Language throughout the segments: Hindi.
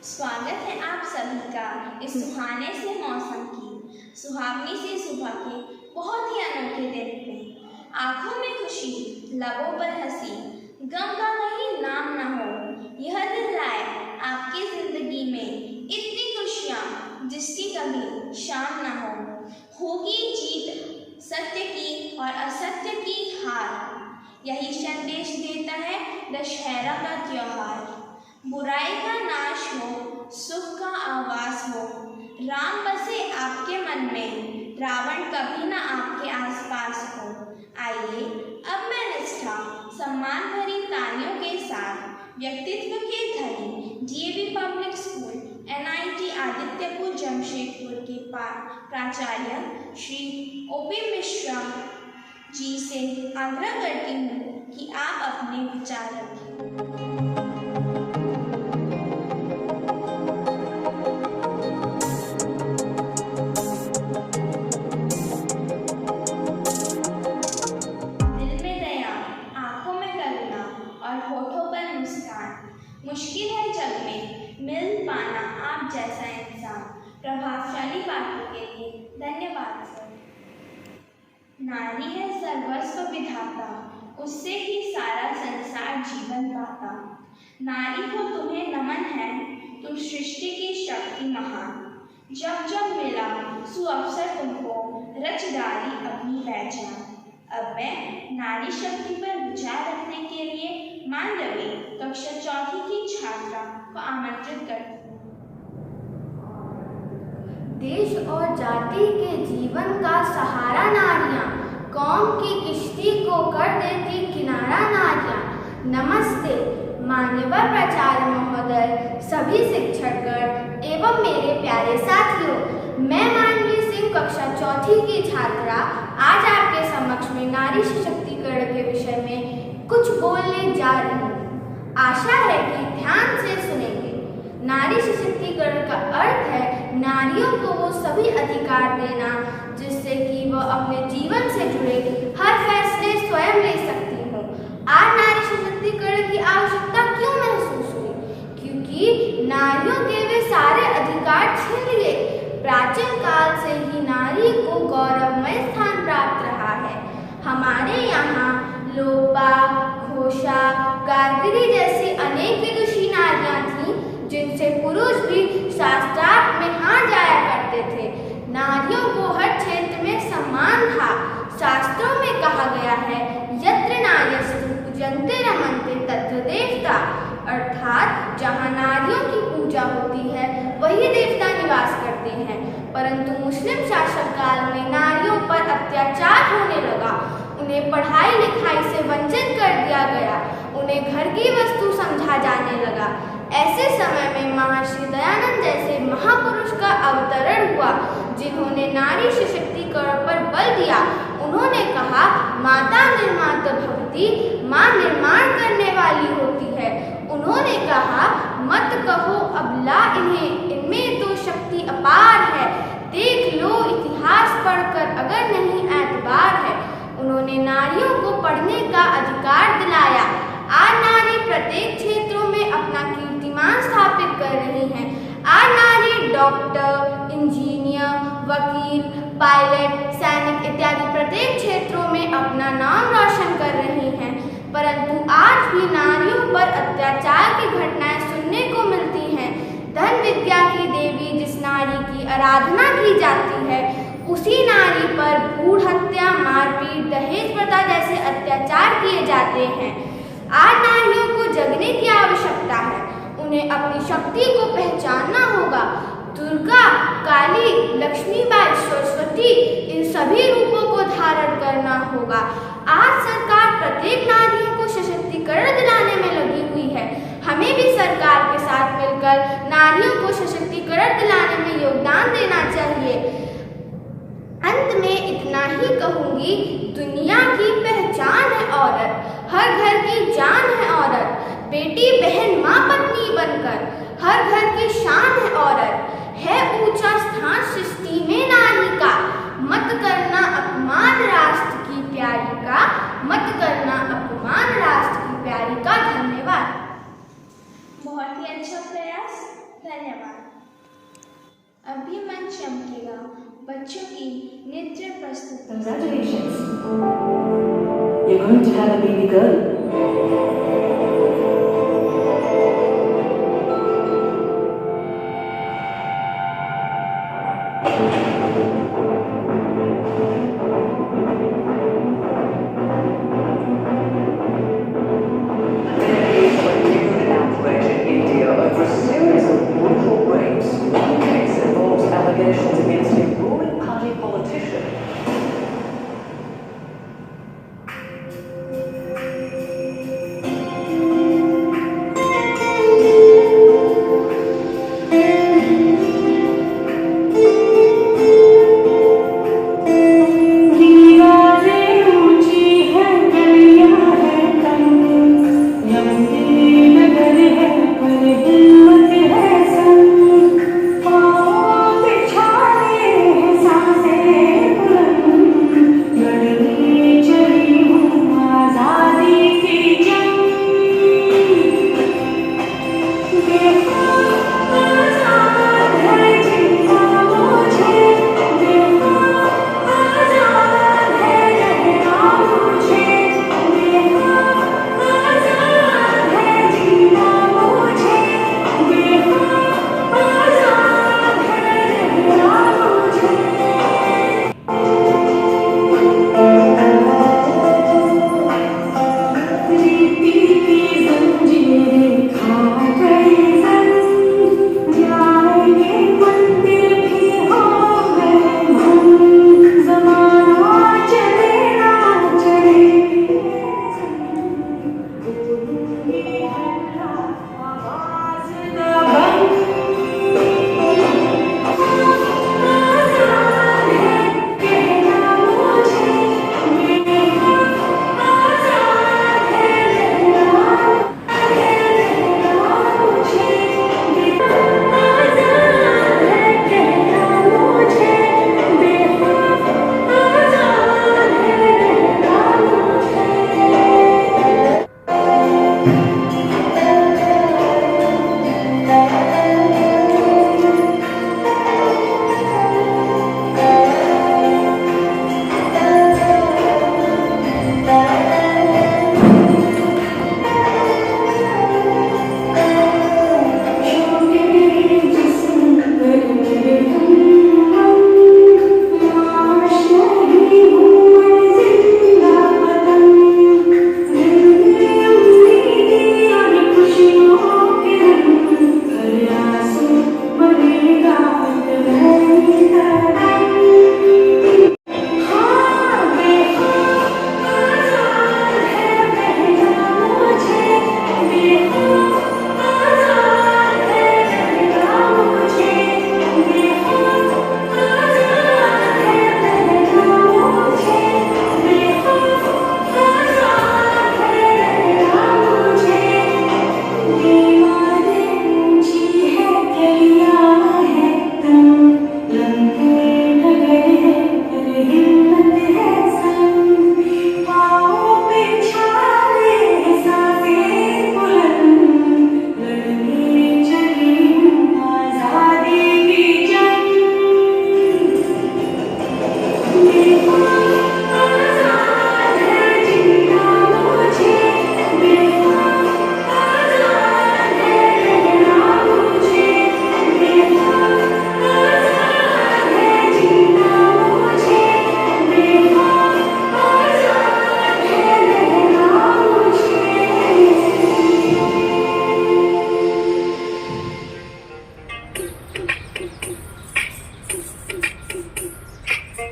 स्वागत है आप सभी का इस सुहाने से मौसम की सुहावनी सी सुबह के बहुत ही अनोखे दिन में। आंखों में खुशी, लबों पर हंसी, गम का कहीं नाम न हो। यह दिन लाए आपकी जिंदगी में इतनी खुशियाँ जिसकी कभी शाम न हो। होगी जीत सत्य की और असत्य की हार, यही संदेश देता है दशहरा का त्योहार। बुराई का नाश हो, सुख का आवास हो, राम बसे आपके मन में, रावण कभी ना आपके आसपास हो। आइए अब मैं निष्ठा सम्मान भरी तालियों के साथ व्यक्तित्व के धनी DAV public school NIT Adityapur Jamshedpur के प्राचार्य श्री OP मिश्रा जी से आग्रह करती हूँ कि आप अपने विचार रखें। मुश्किल है जग में मिल पाना आप जैसा इंसान। प्रभावशाली बातों के लिए धन्यवाद सर। नारी है सर्वस्व विधाता, उससे ही सारा संसार जीवन पाता। नारी को तुम्हें नमन है, तुम सृष्टि की शक्ति महान। जब जब मिला सुअवसर तुमको, रच डाली अपनी पहचान। अब मैं नारी शक्ति पर विचार रखने के लिए मांडवी कक्षा 4 की छात्रा को आमंत्रित करती हूँ। देश और जाति के जीवन का सहारा नारियां, कौम की किश्ती को कर देती किनारा नारियां। नमस्ते मान्यवर प्राचार्य महोदय, सभी शिक्षकगण एवं मेरे प्यारे साथियों। मैं मानवी सिंह कक्षा 4 की छात्रा आज आपके समक्ष में नारी सशक्तिकरण के विषय में कुछ बोलने जा रही हूँ। आशा है कि ध्यान से सुनेंगे। नारी सशक्तिकरण का अर्थ है नारियों को वो सभी अधिकार देना जिससे कि वह अपने जीवन से जुड़े हर फैसले स्वयं ले सकती हो। आज नारी सशक्तिकरण की आवश्यकता क्यों महसूस हुई? क्योंकि नारियों के वे सारे अधिकार छीन लिए। प्राचीन काल से ही नारी को गौरवमय स्थान प्राप्त रहा है। हमारे यहाँ लोपा, घोषा, गार्गी जैसी अनेक विदुषी नारियां थीं जिनसे पुरुष भी शास्त्रार्थ में हार जाया करते थे। नारियों को हर क्षेत्र में सम्मान था। शास्त्रों में कहा गया है यत्र नार्यस्तु पूजन्ते रमन्ते तत्र देवता, अर्थात जहाँ नारियों की पूजा होती है वही देवता निवास करते हैं। परंतु मुस्लिम शासक काल में नारियों पर अत्याचार होने लगा। उन्हें पढ़ाई लिखाई से वंचित कर दिया गया, उन्हें घर की वस्तु समझा जाने लगा। ऐसे समय में महर्षि दयानंद जैसे महापुरुष का अवतरण हुआ जिन्होंने नारी सशक्तिकरण पर बल दिया। उन्होंने कहा माता निर्माता भवति, माँ निर्माण करने वाली होती है। उन्होंने कहा मत कहो अबला इन्हें, इनमें तो शक्ति अपार है। देख लो इतिहास पढ़कर अगर नहीं एतबार है। उन्होंने नारियों को पढ़ने का अधिकार दिलाया। आज नारी प्रत्येक क्षेत्रों में अपना कीर्तिमान स्थापित कर रही हैं। आज नारी डॉक्टर, इंजीनियर, वकील, पायलट, सैनिक इत्यादि प्रत्येक क्षेत्रों में अपना नाम रोशन कर रही हैं। परंतु आज भी नारियों पर अत्याचार की घटनाएं सुनने को मिलती हैं। धन विद्या की देवी जिस नारी की आराधना की जाती है उसी नारी पर भ्रूण हत्या, मारपीट, दहेज प्रथा जैसे अत्याचार किए जाते हैं। आज नारियों को जगने की आवश्यकता है। उन्हें अपनी शक्ति को पहचानना होगा। दुर्गा, काली, लक्ष्मीबाई, सरस्वती इन सभी रूपों को धारण करना होगा। आज सरकार प्रत्येक नारियों को सशक्तिकरण दिलाने में लगी हुई है। हमें भी सरकार के साथ मिलकर नारियों को सशक्तिकरण दिलाने में योगदान देना चाहिए। अंत में इतना ही कहूँगी, दुनिया की पहचान है औरत, हर घर की जान है औरत। बेटी, बहन, माँ, पत्नी बनकर हर घर की शान है औरत। है ऊंचा स्थान सृष्टि में नारी का, मत करना अपमान राष्ट्र की प्यारी का, मत करना अपमान राष्ट्र की प्यारी का। धन्यवाद। बहुत ही अच्छा प्रयास। धन्यवाद। अभी मंच चमकेगा बच्चों की नृत्य प्रस्तुति। Congratulations. You're going to have a baby girl. Allegations against a ruling party politician.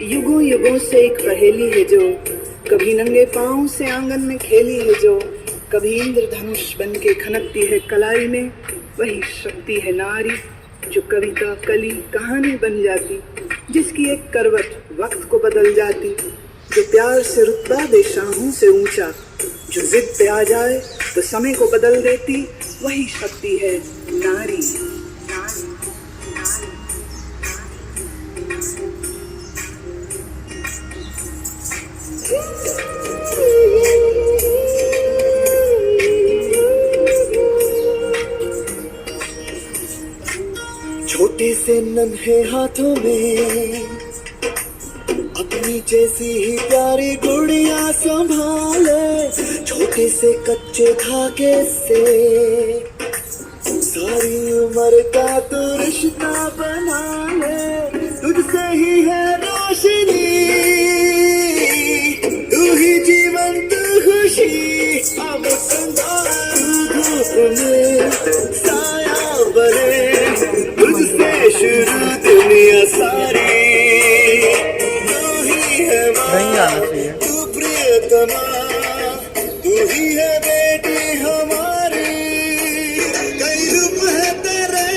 युगों युगों से एक पहेली है जो कभी नंगे पांव से आंगन में खेली है, जो कभी इंद्रधनुष बन के खनकती है कलाई में। वही शक्ति है नारी जो कविता कली कहानी बन जाती, जिसकी एक करवट वक्त को बदल जाती, जो प्यार से रुतबा दे शाहों से ऊंचा, जो जिद पे आ जाए तो समय को बदल देती। वही शक्ति है नारी। छोटे से नन्हे हाथों में अपनी जैसी ही प्यारी गुड़िया संभाले, छोटे से कच्चे धागे से सारी उम्र का तू रिश्ता बना ले। तुझसे ही है रोशनी, तू ही जीवन तू खुशी, अब धूप में साया बने, तुझसे शुरू दुनिया सारी। नहीं आना चाहिए। तू प्रियतमा, तू ही है बेटी हमारी, कई रूप है तेरे।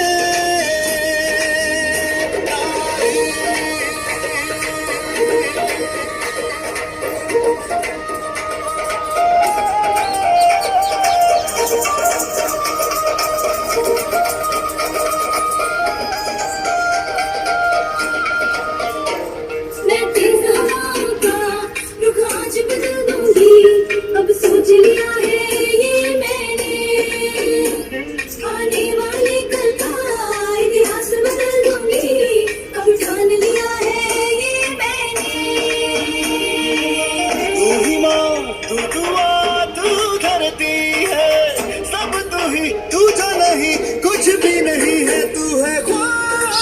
मैं तेज हवाओं का रुख आज बदल दूंगी, अब सोच लिया है ये मैंने, आने वाले कल का इतिहास बदल दूंगी, अब ठान लिया है ये मैंने। तू ही माँ, तू दुआ, तू धरती है, सब तू ही, तू जो नहीं कुछ भी नहीं है, तू है ख्वाब,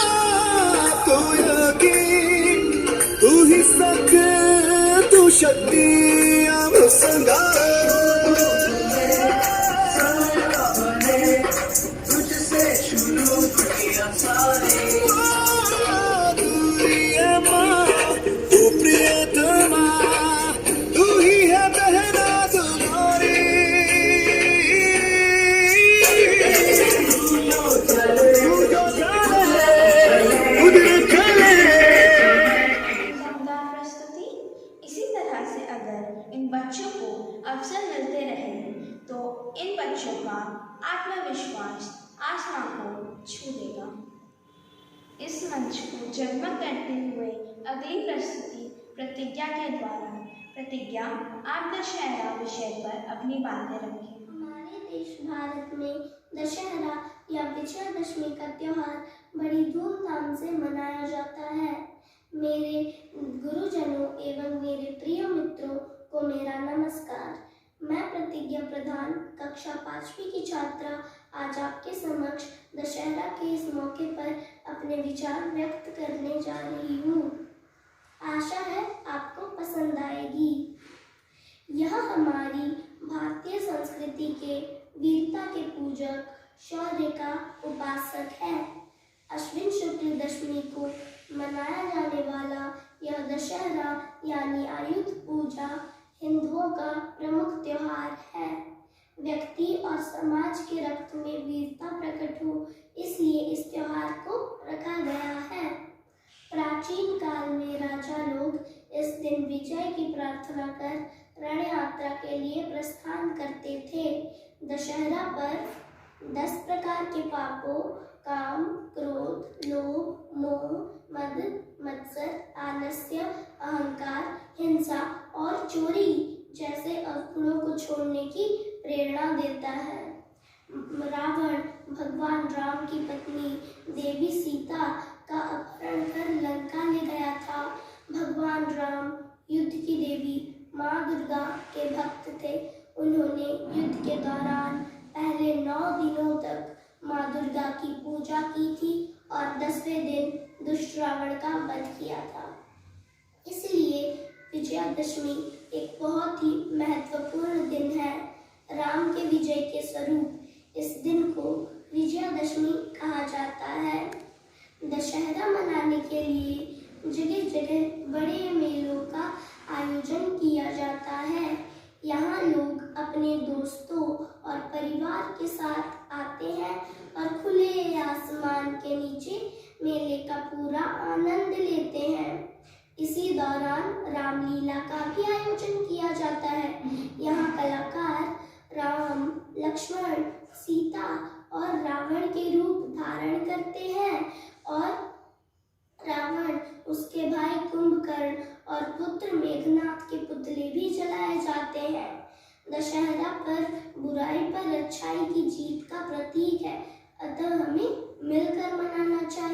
तू यकीन, तू ही सक, तू शक्ति, अब संगार। तुझसे शुरू दुनिया सारी, तू ही है माँ, तू प्रियतमा, तू ही है बहना तुम्हारी। तू जो चले, उधर चले। दमदार प्रस्तुति। इसी तरह से अगर इन बच्चों को अवसर मिलते रहे तो इन बच्चों का आत्मविश्वास आसमान को छू लेगा। इस मंच को जगमग करते हुए अगली प्रस्तुति प्रतिज्ञा के द्वारा। प्रतिज्ञा, आप दशहरा विषय पर अपनी बातें रखें। हमारे देश भारत में दशहरा या विजयादशमी का त्योहार बड़ी धूमधाम से मनाया जाता है। मेरे गुरुजनों एवं मेरे प्रिय मित्रों को मेरा नमस्कार। मैं प्रतिज्ञा प्रधान कक्षा 5वीं की छात्रा आज आपके समक्ष दशहरा के इस मौके पर अपने विचार व्यक्त करने जा रही हूँ। आशा है आपको पसंद आएगी। यह हमारी भारतीय संस्कृति के वीरता के पूजक, शौर्य का उपासक है। अश्विन शुक्ल दशमी को मनाया जाने वाला यह दशहरा यानी आयुध पूजा हिंदुओं का प्रमुख त्योहार है। व्यक्ति और समाज के रक्त में वीरता प्रकट हो, इसलिए इस त्योहार को रखा गया है। प्राचीन काल में राजा लोग इस दिन विजय की प्रार्थना कर रण यात्रा के लिए प्रस्थान करते थे। दशहरा पर 10 प्रकार के पापों काम, क्रोध, लोभ, मोह, मद, मत्सर, आलस्य, अहंकार, हिंसा और चोरी जैसे अवगुणों को छोड़ने की प्रेरणा देता है। रावण भगवान राम की पत्नी देवी सीता का अपहरण कर लंका ले गया था। भगवान राम युद्ध की देवी माँ दुर्गा के भक्त थे। उन्होंने युद्ध के दौरान पहले 9 दिनों तक माँ दुर्गा की पूजा की थी और 10वें दिन दुष्ट रावण का वध किया था। इसलिए विजयादशमी एक बहुत ही महत्वपूर्ण दिन है। राम के विजय के स्वरूप इस दिन को विजयादशमी कहा जाता है। दशहरा मनाने के लिए जगह जगह बड़े मेलों का आयोजन किया जाता है। यहाँ लोग अपने दोस्तों और परिवार के साथ आते हैं और खुले आसमान के नीचे मेले का पूरा आनंद लेते हैं। इसी दौरान रामलीला का भी आयोजन किया जाता है। यहाँ कलाकार राम, लक्ष्मण, सीता और रावण के रूप धारण करते हैं और रावण, उसके भाई कुंभकर्ण और पुत्र मेघनाथ के पुतले भी जलाए जाते हैं। दशहरा पर बुराई पर अच्छाई की जीत का प्रतीक है, अतः हमें मिलकर मनाना चाहिए।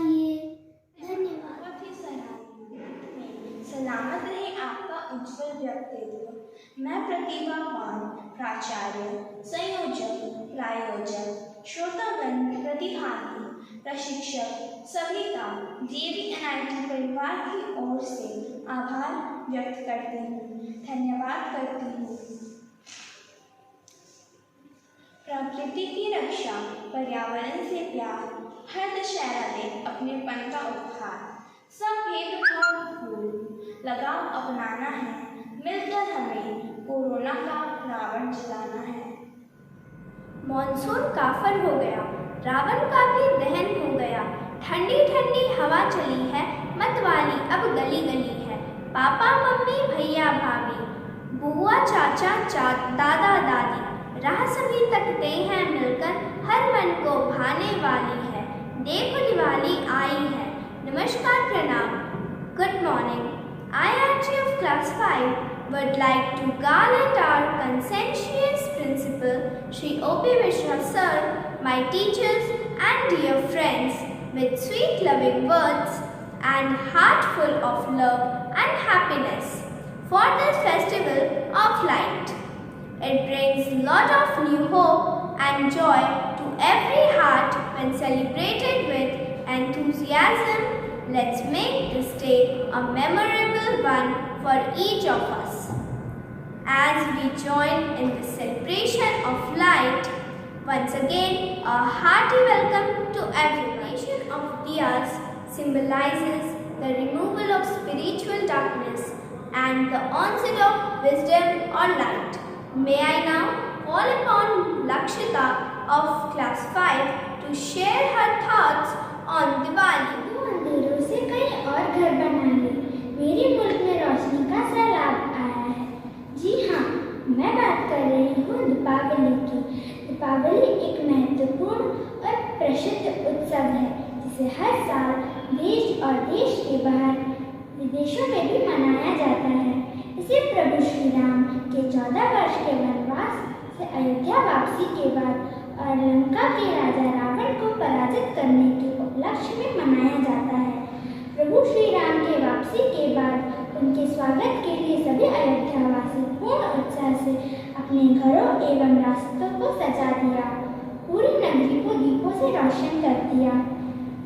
मैं प्रतिभा पाल, प्राचार्य, संयोजक, प्रायोजक, श्रोतागण, प्रतिभागी, प्रशिक्षक सभी का JVNIT परिवार की ओर से आभार व्यक्त करती हूँ, धन्यवाद करती हूँ। प्रकृति की रक्षा, पर्यावरण से प्यार, हर दशहरा दे अपनेपन का उपहार। सब भेदभाव भूल लगाव अपनाना है, मिलकर हमें कोरोना का रावण जलाना है। मॉनसून काफर हो गया, रावण का भी दहन हो गया। ठंडी ठंडी हवा चली है, मतवाली अब गली गली है। पापा मम्मी भैया भाभी, बुआ चाचा दादा दादी, राह सभी तकते हैं मिलकर, हर मन को भाने वाली है। देखो दिवाली आई है। नमस्कार, प्रणाम, good morning. I, RG of Class 5, would like to garland our conscientious principal, Shri O.P. Mishra Sir, my teachers and dear friends, with sweet loving words and heart full of love and happiness for this festival of light. It brings lot of new hope and joy to every heart when celebrated with enthusiasm. Let's make this day a memorable one for each of us. As we join in the celebration of light, once again a hearty welcome to everyone. The nation of diyas symbolizes the removal of spiritual darkness and the onset of wisdom or light. May I now call upon Lakshita of Class 5 to share her thoughts on Diwali. अंधेरों से कई और घर बना ले, मेरे मुल्क में रोशनी का सैलाब आया है। जी हाँ, मैं बात कर रही हूँ दीपावली की। दीपावली एक महत्वपूर्ण और प्रसिद्ध उत्सव है, जिसे हर साल देश और देश के बाहर विदेशों में भी मनाया जाता है। इसे प्रभु श्री राम के 14 वर्ष के वनवास से अयोध्या वापसी के बाद और लंका के राजा रावण को पराजित करने के उपलक्ष्य में मनाया जाता है। प्रभु श्री राम के वापसी के बाद उनके स्वागत के लिए सभी अयोध्यावासी पूर्ण उत्साह से अपने घरों एवं रास्तों को सजा दिया, पूरी नगरी को दीपों से रोशन कर दिया।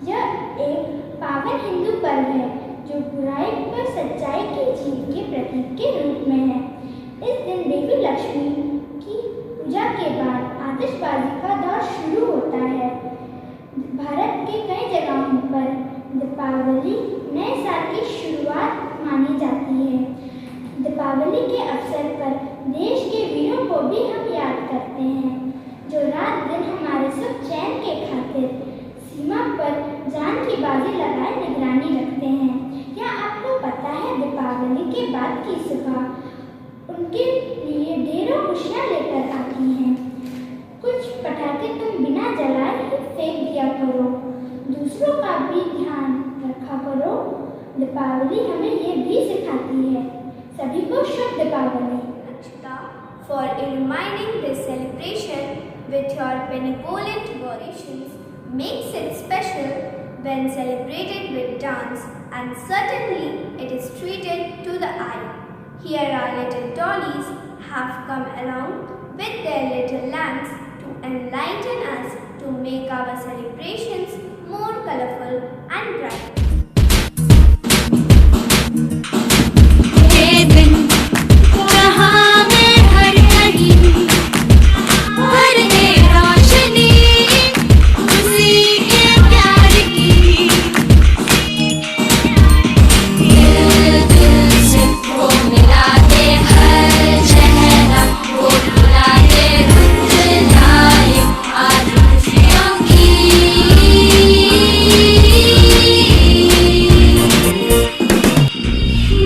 यह एक पावन हिंदू पर्व है जो बुराई पर सच्चाई की जीत के प्रतीक के रूप में है। इस दिन देवी लक्ष्मी की पूजा के बाद आतिशबाजी का दौर शुरू होता है। भारत के कई जगहों पर दीपावली नए साल की शुरुआत मानी जाती है। दीपावली के अवसर पर देश के वीरों को भी हम याद करते हैं, जो रात दिन हमारे सुख चैन के खातिर सीमा पर जान की बाजी लगाए निगरानी रखते हैं। क्या आपको पता है दीपावली के बाद की सुबह उनके लिए ढेरों खुशियाँ लेकर आती हैं। कुछ पटाखे तुम बिना जलाए ही फेंक दिया करो, दूसरों का भी ध्यान रखा करो। दीपावली हमें ये भी सिखाती है। सभी को शुभ Deepawali. Lakshita, for reminding this celebration with your benevolent orations makes it special when celebrated with dance, and certainly it is treated to the eye. Here our little dollies have come along with their little lamps to enlighten us, to make our celebrations more colorful and bright. ये दिन कहाँ में हर कहीं भर दे रोशनी उसी के प्यार की। दिल से वो मिला दे हर चेहरा, वो बुला दे रुत जाए आज खुशियों की।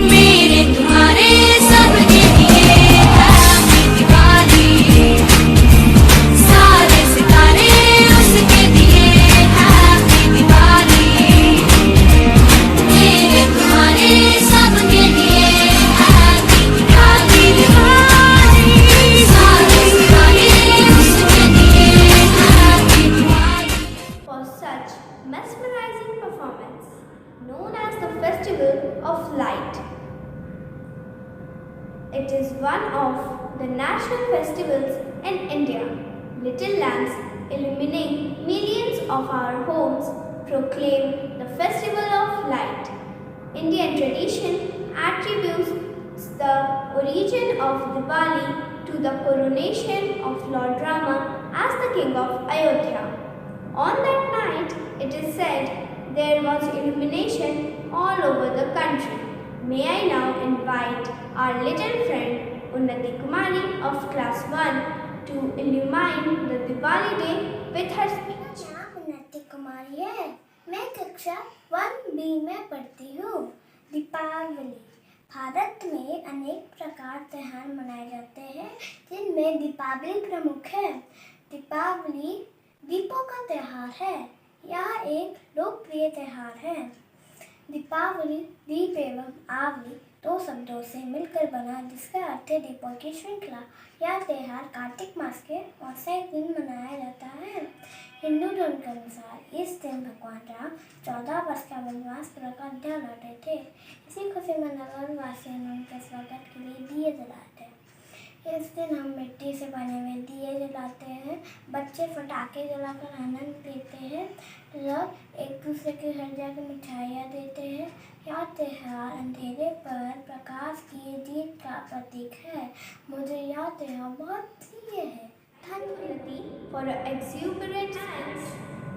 मेरे तुम्हारे सबके लिए हैप्पी दिवाली, सारे सितारे उसके दिए हैप्पी दिवाली। मेरे तुम्हारे सबके लिए हैप्पी दिवाली, सारे सितारे उसके दिए happy Diwali. For such mesmerizing performance, known as the Festival of Light. It is one of the national festivals in India. Little lamps illuminating millions of our homes proclaim the Festival of Light. Indian tradition attributes the origin of Diwali to the coronation of Lord Rama as the king of Ayodhya. On that night, it is said there was illumination all over the country. May I now invite our little friend Unnati Kumari of class 1 to illumine the Diwali day with her speech. मेरा नाम उन्नति कुमारी है। मैं कक्षा 1B में पढ़ती हूँ। दीपावली भारत में अनेक प्रकार त्योहार मनाए जाते हैं, जिनमें दीपावली प्रमुख है। दीपावली दीपों का त्योहार है। यह एक लोकप्रिय त्योहार है। दीपावली दीप एवं आवली दो शब्दों से मिलकर बना, जिसका अर्थ है दीपों की श्रृंखला। यह त्योहार कार्तिक मास के औसत दिन मनाया जाता है। हिंदू धर्म के अनुसार इस दिन भगवान राम 14 वर्ष का वनवास कर अयोध्या लौटे थे। इसी खुशी में नगरवासियों ने उनके स्वागत के लिए दिए जलाते हैं। इस दिन हम मिट्टी से बने हुए दिए जलाते हैं। बच्चे पटाखे जलाकर आनंद लेते हैं। लोग एक दूसरे के घर जाकर मिठाइयाँ देते हैं। यह त्योहार अंधेरे पर प्रकाश की जीत का प्रतीक है। मुझे यह त्योहार बहुत प्रिय है। Thankfully for an exuberant sense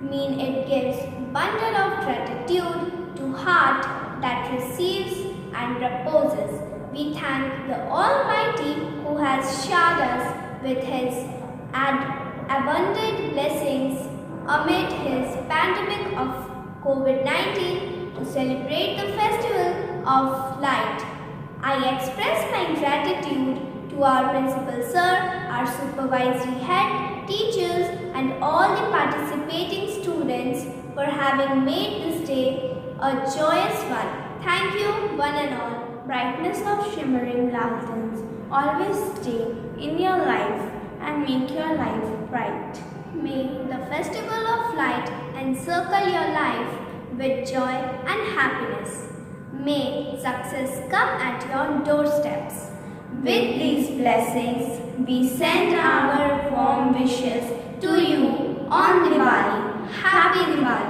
mean it gives bundle of gratitude to heart that receives and reposes. We thank the Almighty who has showered us with His abundant blessings amid His pandemic of COVID-19 to celebrate the festival of light. I express my gratitude to our principal sir, our supervisory head, teachers and all the participating students for having made this day a joyous one. Thank you one and all. Brightness of shimmering lanterns always stay in your life and make your life bright. May the festival of light encircle your life with joy and happiness. May success come at your doorsteps. With these blessings, we send our warm wishes to you on Diwali. Happy Diwali!